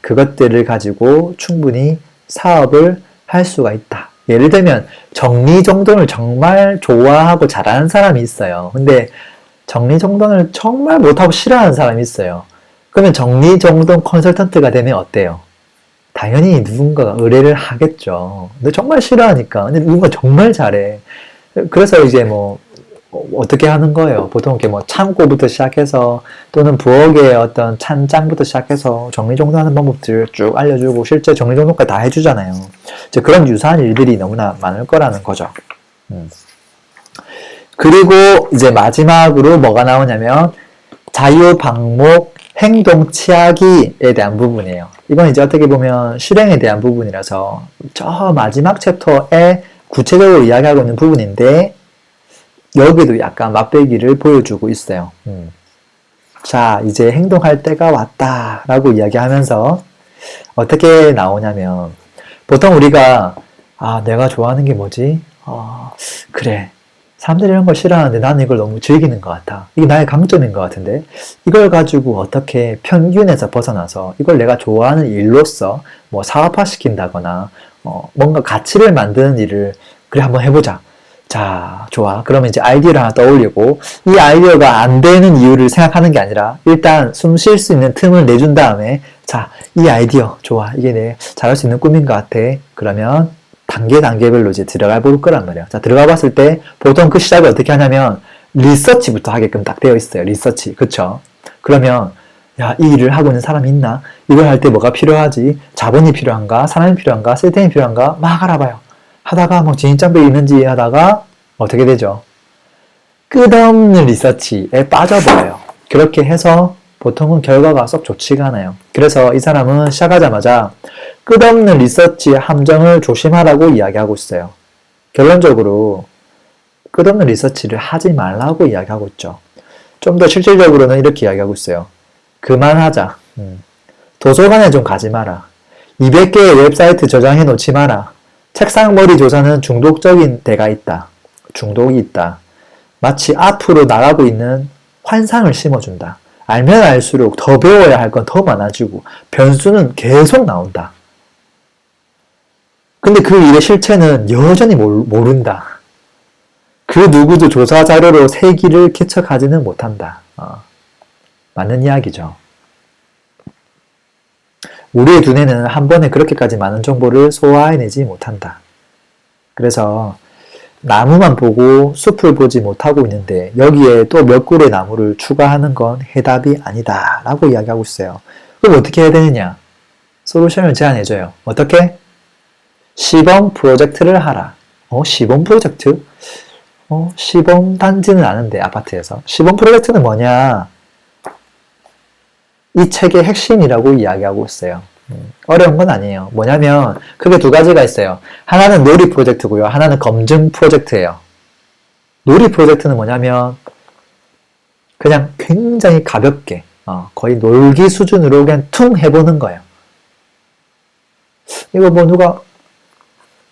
그것들을 가지고 충분히 사업을 할 수가 있다. 예를 들면 정리정돈을 정말 좋아하고 잘하는 사람이 있어요. 근데 정리정돈을 정말 못하고 싫어하는 사람이 있어요. 그러면 정리정돈 컨설턴트가 되면 어때요? 당연히 누군가가 의뢰를 하겠죠. 근데 정말 싫어하니까. 근데 누군가 정말 잘해. 그래서 이제 뭐 어떻게 하는 거예요? 보통 이렇게 뭐 창고부터 시작해서 또는 부엌의 어떤 찬장부터 시작해서 정리정돈하는 방법들 쭉 알려주고 실제 정리정돈까지 다 해주잖아요. 이제 그런 유사한 일들이 너무나 많을 거라는 거죠. 그리고 이제 마지막으로 뭐가 나오냐면 자유방목 행동 취하기에 대한 부분이에요. 이건 이제 어떻게 보면 실행에 대한 부분이라서 저 마지막 챕터에 구체적으로 이야기하고 있는 부분인데 여기도 약간 맛배기를 보여주고 있어요. 자, 이제 행동할 때가 왔다라고 이야기하면서 어떻게 나오냐면 보통 우리가 내가 좋아하는 게 뭐지? 그래. 사람들이 이런 걸 싫어하는데 나는 이걸 너무 즐기는 것 같아. 이게 나의 강점인 것 같은데 이걸 가지고 어떻게 편견에서 벗어나서 이걸 내가 좋아하는 일로서 뭐 사업화시킨다거나 뭔가 가치를 만드는 일을 그래 한번 해보자. 자, 좋아. 그러면 이제 아이디어를 하나 떠올리고 이 아이디어가 안 되는 이유를 생각하는 게 아니라 일단 숨 쉴 수 있는 틈을 내준 다음에 자, 이 아이디어 좋아. 이게 내 잘할 수 있는 꿈인 것 같아. 그러면 단계별로 이제 들어가 볼 거란 말이에요. 자, 들어가 봤을 때 보통 그 시작을 어떻게 하냐면 리서치부터 하게끔 딱 되어 있어요. 리서치. 그쵸? 그러면 야, 이 일을 하고 있는 사람이 있나? 이걸 할 때 뭐가 필요하지? 자본이 필요한가? 사람이 필요한가? 시스템이 필요한가? 막 알아봐요. 하다가 뭐 진입장벽이 있는지 하다가 어떻게 되죠? 끝없는 리서치에 빠져버려요. 그렇게 해서 보통은 결과가 썩 좋지가 않아요. 그래서 이 사람은 시작하자마자 끝없는 리서치의 함정을 조심하라고 이야기하고 있어요. 결론적으로 끝없는 리서치를 하지 말라고 이야기하고 있죠. 좀 더 실질적으로는 이렇게 이야기하고 있어요. 그만하자. 도서관에 좀 가지 마라. 200개의 웹사이트 저장해 놓지 마라. 책상머리 조사는 중독적인 데가 있다. 중독이 있다. 마치 앞으로 나가고 있는 환상을 심어준다. 알면 알수록 더 배워야 할 건 더 많아지고 변수는 계속 나온다. 근데 그 일의 실체는 여전히 모른다. 그 누구도 조사 자료로 세기를 개척하지는 못한다. 맞는 이야기죠. 우리의 두뇌는 한 번에 그렇게까지 많은 정보를 소화해내지 못한다. 그래서 나무만 보고 숲을 보지 못하고 있는데 여기에 또 몇 그루의 나무를 추가하는 건 해답이 아니다 라고 이야기하고 있어요. 그럼 어떻게 해야 되느냐? 솔루션을 제안해줘요. 어떻게? 시범 프로젝트를 하라. 시범 프로젝트? 시범 단지는 아는데 아파트에서. 시범 프로젝트는 뭐냐? 이 책의 핵심이라고 이야기하고 있어요. 어려운 건 아니에요. 뭐냐면 크게 두 가지가 있어요. 하나는 놀이 프로젝트고요. 하나는 검증 프로젝트예요. 놀이 프로젝트는 뭐냐면 그냥 굉장히 가볍게 거의 놀기 수준으로 그냥 퉁 해보는 거예요. 이거 뭐 누가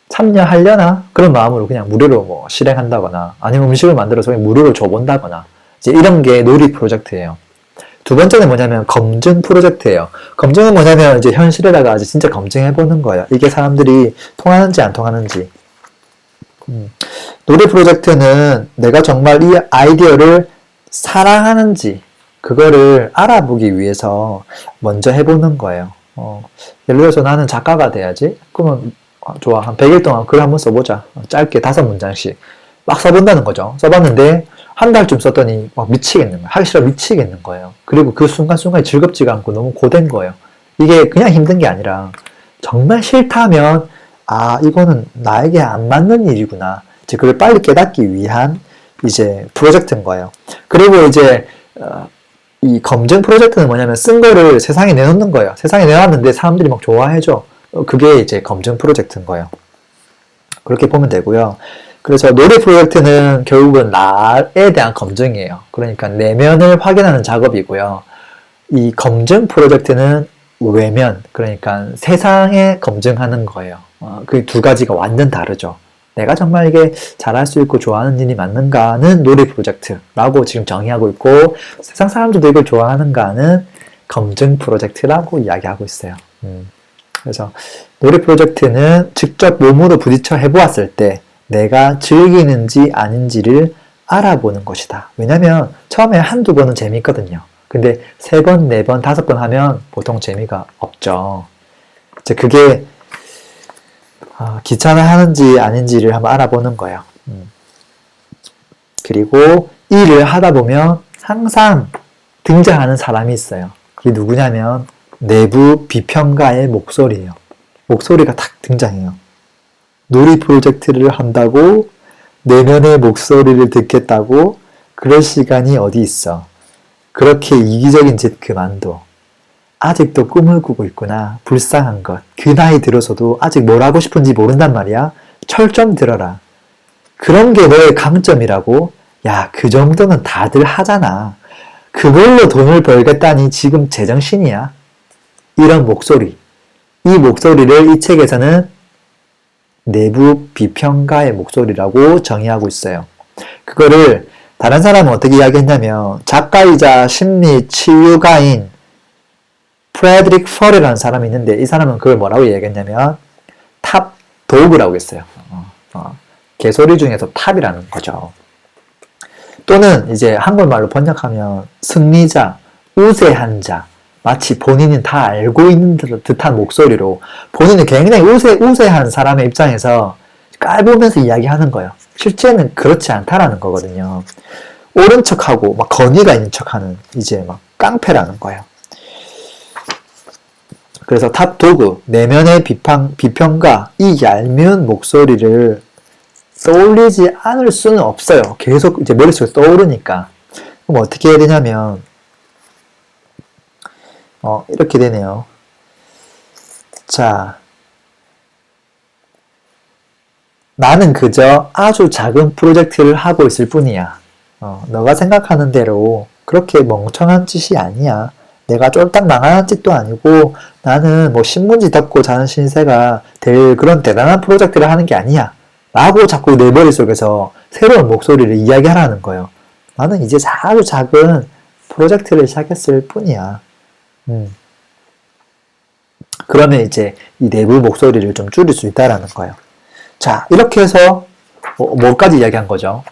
참여하려나? 그런 마음으로 그냥 무료로 뭐 실행한다거나 아니면 음식을 만들어서 그냥 무료로 줘본다거나 이제 이런 게 놀이 프로젝트예요. 두 번째는 뭐냐면 검증 프로젝트예요. 검증은 뭐냐면 이제 현실에다가 이제 진짜 검증해보는 거예요. 이게 사람들이 통하는지 안 통하는지. 놀이 프로젝트는 내가 정말 이 아이디어를 사랑하는지 그거를 알아보기 위해서 먼저 해보는 거예요. 예를 들어서 나는 작가가 돼야지. 그러면 좋아. 한 100일 동안 글 한번 써보자. 짧게 5문장씩. 막 써본다는 거죠. 써봤는데 한 달쯤 썼더니 막 미치겠는 거예요. 하기 싫어 미치겠는 거예요. 그리고 그 순간순간이 즐겁지가 않고 너무 고된 거예요. 이게 그냥 힘든 게 아니라 정말 싫다면 아 이거는 나에게 안 맞는 일이구나. 이제 그걸 빨리 깨닫기 위한 이제 프로젝트인 거예요. 그리고 이제 이 검증 프로젝트는 뭐냐면 쓴 거를 세상에 내놓는 거예요. 세상에 내놨는데 사람들이 막 좋아해줘. 그게 이제 검증 프로젝트인 거예요. 그렇게 보면 되고요. 그래서 놀이 프로젝트는 결국은 나에 대한 검증이에요. 그러니까 내면을 확인하는 작업이고요. 이 검증 프로젝트는 외면, 그러니까 세상에 검증하는 거예요. 그 두 가지가 완전 다르죠. 내가 정말 이게 잘할 수 있고 좋아하는 일이 맞는가는 놀이 프로젝트라고 지금 정의하고 있고 세상 사람들도 이걸 좋아하는가는 검증 프로젝트라고 이야기하고 있어요. 그래서 놀이 프로젝트는 직접 몸으로 부딪혀 해보았을 때 내가 즐기는지 아닌지를 알아보는 것이다. 왜냐면 처음에 한두 번은 재밌거든요. 근데 3번, 4번, 5번 하면 보통 재미가 없죠. 이제 그게 귀찮아하는지 아닌지를 한번 알아보는 거예요. 그리고 이 일을 하다 보면 항상 등장하는 사람이 있어요. 그게 누구냐면 내부 비평가의 목소리예요. 목소리가 탁 등장해요. 놀이 프로젝트를 한다고 내면의 목소리를 듣겠다고 그럴 시간이 어디 있어. 그렇게 이기적인 짓 그만둬. 아직도 꿈을 꾸고 있구나. 불쌍한 것. 그 나이 들어서도 아직 뭘 하고 싶은지 모른단 말이야. 철 좀 들어라. 그런 게 너의 강점이라고? 야, 그 정도는 다들 하잖아. 그걸로 돈을 벌겠다니 지금 제정신이야? 이런 목소리. 이 목소리를 이 책에서는 내부 비평가의 목소리라고 정의하고 있어요. 그거를 다른 사람은 어떻게 이야기했냐면 작가이자 심리 치유가인 프레드릭 펄이라는 사람이 있는데 이 사람은 그걸 뭐라고 이야기했냐면 탑 도그라고 했어요. 개소리 중에서 탑이라는 거죠. 또는 이제 한국말로 번역하면 승리자, 우세한 자, 마치 본인은 다 알고 있는 듯한 목소리로 본인은 굉장히 우세한 사람의 입장에서 깔보면서 이야기하는 거예요. 실제는 그렇지 않다라는 거거든요. 옳은 척하고 막 건의가 있는 척하는 이제 막 깡패라는 거예요. 그래서 탑 도그, 내면의 비평가, 이 얄미운 목소리를 떠올리지 않을 수는 없어요. 계속 이제 머릿속에 떠오르니까. 그럼 어떻게 해야 되냐면, 이렇게 되네요. 자, 나는 그저 아주 작은 프로젝트를 하고 있을 뿐이야. 너가 생각하는 대로 그렇게 멍청한 짓이 아니야. 내가 쫄딱 망하는 짓도 아니고 나는 뭐 신문지 덮고 자는 신세가 될 그런 대단한 프로젝트를 하는 게 아니야. 라고 자꾸 내 머릿속에서 새로운 목소리를 이야기하라는 거예요. 나는 이제 아주 작은 프로젝트를 시작했을 뿐이야. 그러면 이제 이 내부 목소리를 좀 줄일 수 있다라는 거예요. 자, 이렇게 해서 뭐까지 이야기한 거죠?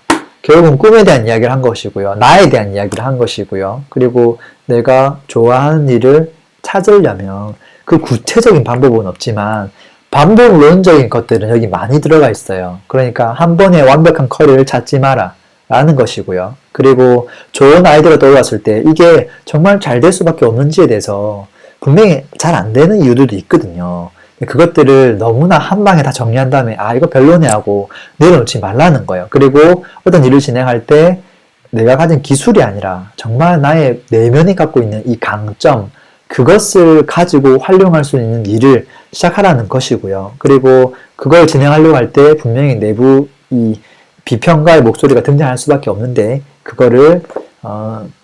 결국은 꿈에 대한 이야기를 한 것이고요. 나에 대한 이야기를 한 것이고요. 그리고 내가 좋아하는 일을 찾으려면 그 구체적인 방법은 없지만 반복론적인 것들은 여기 많이 들어가 있어요. 그러니까 한 번에 완벽한 커리어를 찾지 마라 라는 것이고요. 그리고 좋은 아이디어가 떠올랐을 때 이게 정말 잘 될 수밖에 없는지에 대해서 분명히 잘 안 되는 이유들도 있거든요. 그것들을 너무나 한 방에 다 정리한 다음에 이거 별로네 하고 내려놓지 말라는 거예요. 그리고 어떤 일을 진행할 때 내가 가진 기술이 아니라 정말 나의 내면이 갖고 있는 이 강점, 그것을 가지고 활용할 수 있는 일을 시작하라는 것이고요. 그리고 그걸 진행하려고 할 때 분명히 내부 이 비평가의 목소리가 등장할 수밖에 없는데 그거를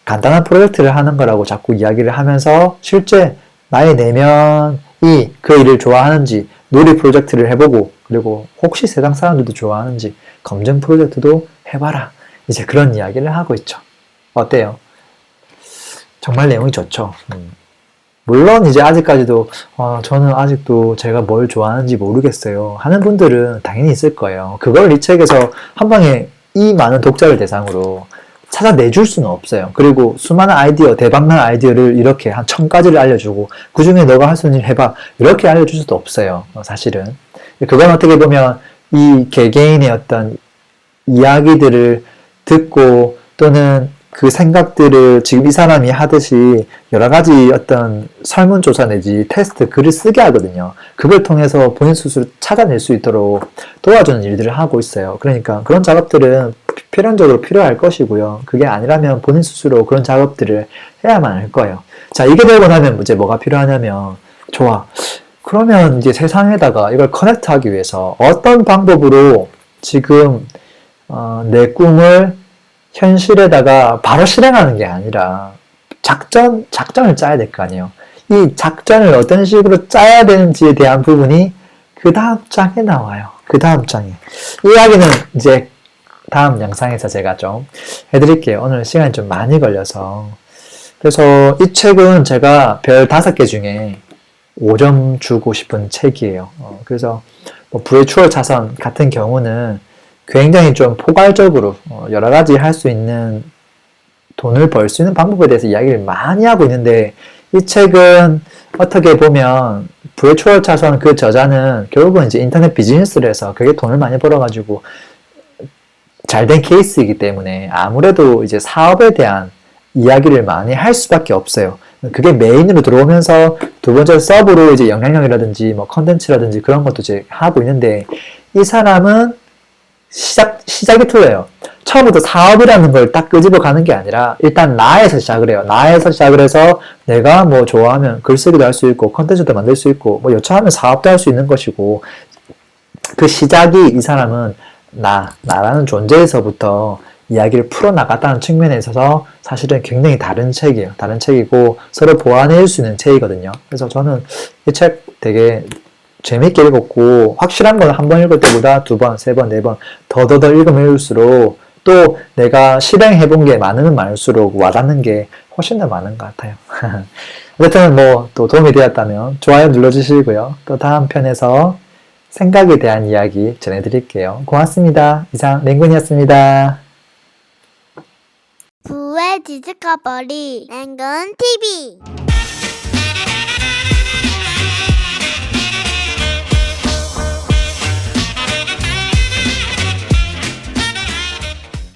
간단한 프로젝트를 하는 거라고 자꾸 이야기를 하면서 실제 나의 내면이 그 일을 좋아하는지 놀이 프로젝트를 해보고 그리고 혹시 세상 사람들도 좋아하는지 검증 프로젝트도 해봐라. 이제 그런 이야기를 하고 있죠. 어때요? 정말 내용이 좋죠. 물론 이제 아직까지도 저는 아직도 제가 뭘 좋아하는지 모르겠어요 하는 분들은 당연히 있을 거예요. 그걸 이 책에서 한 방에 이 많은 독자를 대상으로 찾아내줄 수는 없어요. 그리고 수많은 아이디어, 대박난 아이디어를 이렇게 한 1000가지를 알려주고 그 중에 너가 할 수 있는 일 해봐 이렇게 알려줄 수도 없어요. 사실은 그건 어떻게 보면 이 개개인의 어떤 이야기들을 듣고 또는 그 생각들을 지금 이 사람이 하듯이 여러 가지 어떤 설문조사 내지 테스트 글을 쓰게 하거든요. 그걸 통해서 본인 스스로 찾아낼 수 있도록 도와주는 일들을 하고 있어요. 그러니까 그런 작업들은 필연적으로 필요할 것이고요. 그게 아니라면 본인 스스로 그런 작업들을 해야만 할 거예요. 자, 이게 되고 나면 이제 뭐가 필요하냐면, 좋아. 그러면 이제 세상에다가 이걸 커넥트 하기 위해서 어떤 방법으로 지금 내 꿈을 현실에다가 바로 실행하는 게 아니라 작전을 짜야 될 거 아니에요. 이 작전을 어떤 식으로 짜야 되는지에 대한 부분이 그 다음 장에 나와요. 그 다음 장에. 이 이야기는 이제 다음 영상에서 제가 좀 해드릴게요. 오늘 시간이 좀 많이 걸려서. 그래서 이 책은 제가 별 5개 중에 5점 주고 싶은 책이에요. 그래서 뭐 부의 추월 자선 같은 경우는 굉장히 좀 포괄적으로 여러 가지 할 수 있는 돈을 벌 수 있는 방법에 대해서 이야기를 많이 하고 있는데 이 책은 어떻게 보면 부의 추월 자선 그 저자는 결국은 이제 인터넷 비즈니스를 해서 그게 돈을 많이 벌어가지고 잘된 케이스이기 때문에 아무래도 이제 사업에 대한 이야기를 많이 할 수밖에 없어요. 그게 메인으로 들어오면서 두 번째 서브로 이제 영향력이라든지 뭐 컨텐츠라든지 그런 것도 이제 하고 있는데 이 사람은 시작이 틀려요. 처음부터 사업이라는 걸 딱 끄집어 가는 게 아니라 일단 나에서 시작을 해요. 나에서 시작을 해서 내가 뭐 좋아하면 글쓰기도 할 수 있고 컨텐츠도 만들 수 있고 뭐 여차하면 사업도 할 수 있는 것이고 그 시작이 이 사람은 나라는 존재에서부터 이야기를 풀어나갔다는 측면에 있어서 사실은 굉장히 다른 책이에요. 다른 책이고 서로 보완해줄 수 있는 책이거든요. 그래서 저는 이 책 되게 재밌게 읽었고 확실한 건 한 번 읽을 때보다 2번, 3번, 4번 더더더 읽으면 읽을수록 또 내가 실행해본 게 많으면 많을수록 와닿는 게 훨씬 더 많은 것 같아요. 어쨌든 뭐 또 도움이 되었다면 좋아요 눌러주시고요. 또 다음 편에서 생각에 대한 이야기 전해드릴게요. 고맙습니다. 이상 맹군이었습니다. 부의 디스커버리 랭근 TV